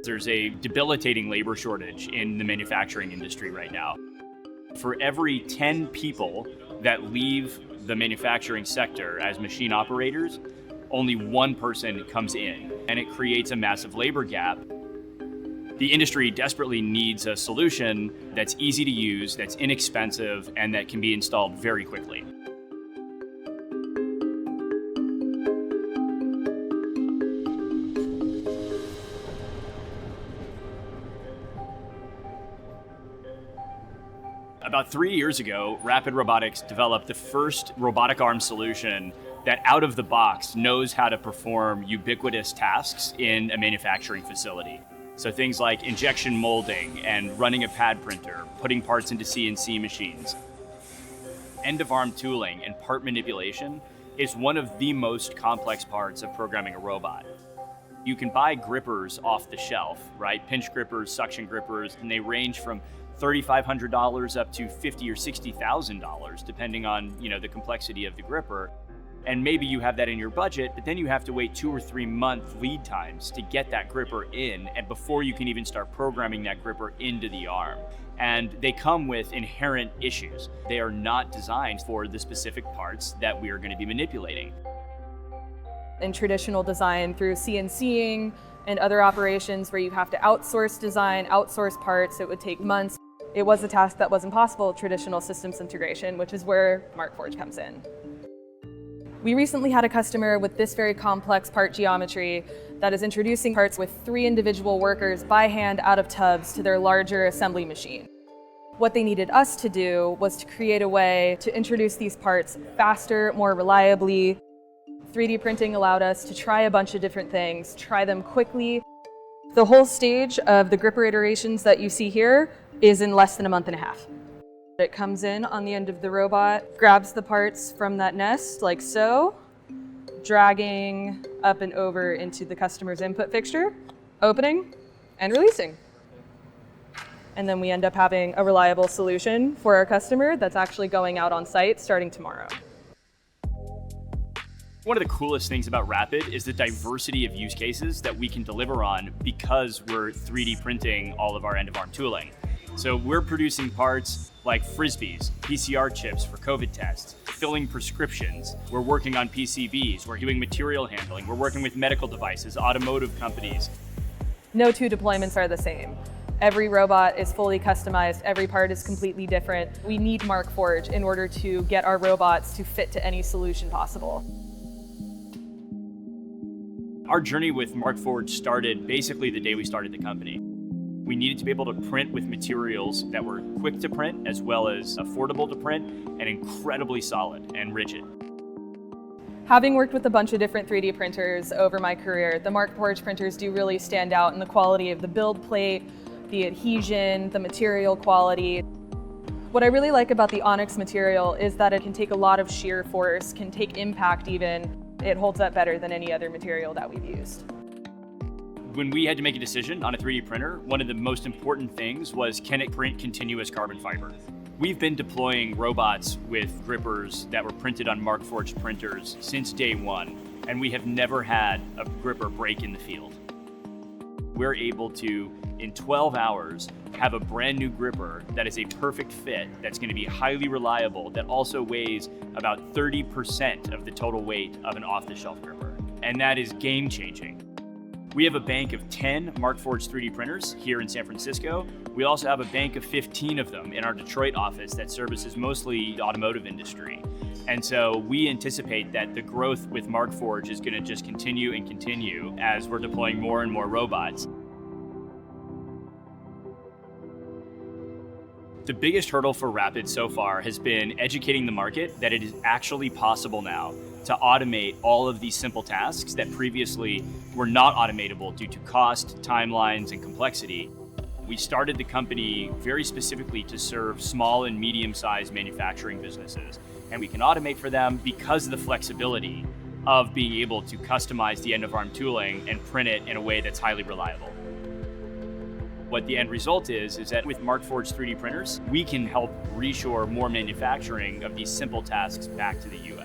There's a debilitating labor shortage in the manufacturing industry right now. For every 10 people that leave the manufacturing sector as machine operators, only one person comes in, and it creates a massive labor gap. The industry desperately needs a solution that's easy to use, that's inexpensive, and that can be installed very quickly. About 3 years ago, Rapid Robotics developed the first robotic arm solution that out of the box knows how to perform ubiquitous tasks in a manufacturing facility. So things like injection molding and running a pad printer, putting parts into CNC machines. End-of-arm tooling and part manipulation is one of the most complex parts of programming a robot. You can buy grippers off the shelf, right? Pinch grippers, suction grippers, and they range from $3,500 up to $50,000 or $60,000, depending on the complexity of the gripper. And maybe you have that in your budget, but then you have to wait 2 or 3 month lead times to get that gripper in, and before you can even start programming that gripper into the arm. And they come with inherent issues. They are not designed for the specific parts that we are going to be manipulating. In traditional design, through CNCing and other operations where you have to outsource design, outsource parts, it would take months. It was a task that wasn't possible with traditional systems integration, which is where Markforged comes in. We recently had a customer with this very complex part geometry that is introducing parts with 3 individual workers by hand out of tubs to their larger assembly machine. What they needed us to do was to create a way to introduce these parts faster, more reliably. 3D printing allowed us to try a bunch of different things, try them quickly. The whole stage of the gripper iterations that you see here is in less than a month and a half. It comes in on the end of the robot, grabs the parts from that nest like so, dragging up and over into the customer's input fixture, opening and releasing. And then we end up having a reliable solution for our customer that's actually going out on site starting tomorrow. One of the coolest things about Rapid is the diversity of use cases that we can deliver on because we're 3D printing all of our end-of-arm tooling. So we're producing parts like Frisbees, PCR chips for COVID tests, filling prescriptions. We're working on PCBs, we're doing material handling, we're working with medical devices, automotive companies. No 2 deployments are the same. Every robot is fully customized, every part is completely different. We need Markforged in order to get our robots to fit to any solution possible. Our journey with Markforged started basically the day we started the company. We needed to be able to print with materials that were quick to print as well as affordable to print and incredibly solid and rigid. Having worked with a bunch of different 3D printers over my career, the Markforged printers do really stand out in the quality of the build plate, the adhesion, the material quality. What I really like about the Onyx material is that it can take a lot of shear force, can take impact even. It holds up better than any other material that we've used. When we had to make a decision on a 3D printer, one of the most important things was, can it print continuous carbon fiber? We've been deploying robots with grippers that were printed on Markforged printers since day one, and we have never had a gripper break in the field. We're able to, in 12 hours, have a brand new gripper that is a perfect fit, that's going to be highly reliable, that also weighs about 30% of the total weight of an off-the-shelf gripper. And that is game-changing. We have a bank of 10 Markforged 3D printers here in San Francisco. We also have a bank of 15 of them in our Detroit office that services mostly the automotive industry. And so we anticipate that the growth with Markforged is going to just continue and continue as we're deploying more and more robots. The biggest hurdle for Rapid so far has been educating the market that it is actually possible now to automate all of these simple tasks that previously were not automatable due to cost, timelines, and complexity. We started the company very specifically to serve small and medium-sized manufacturing businesses, and we can automate for them because of the flexibility of being able to customize the end-of-arm tooling and print it in a way that's highly reliable. What the end result is that with Markforged 3D printers, we can help reshore more manufacturing of these simple tasks back to the US.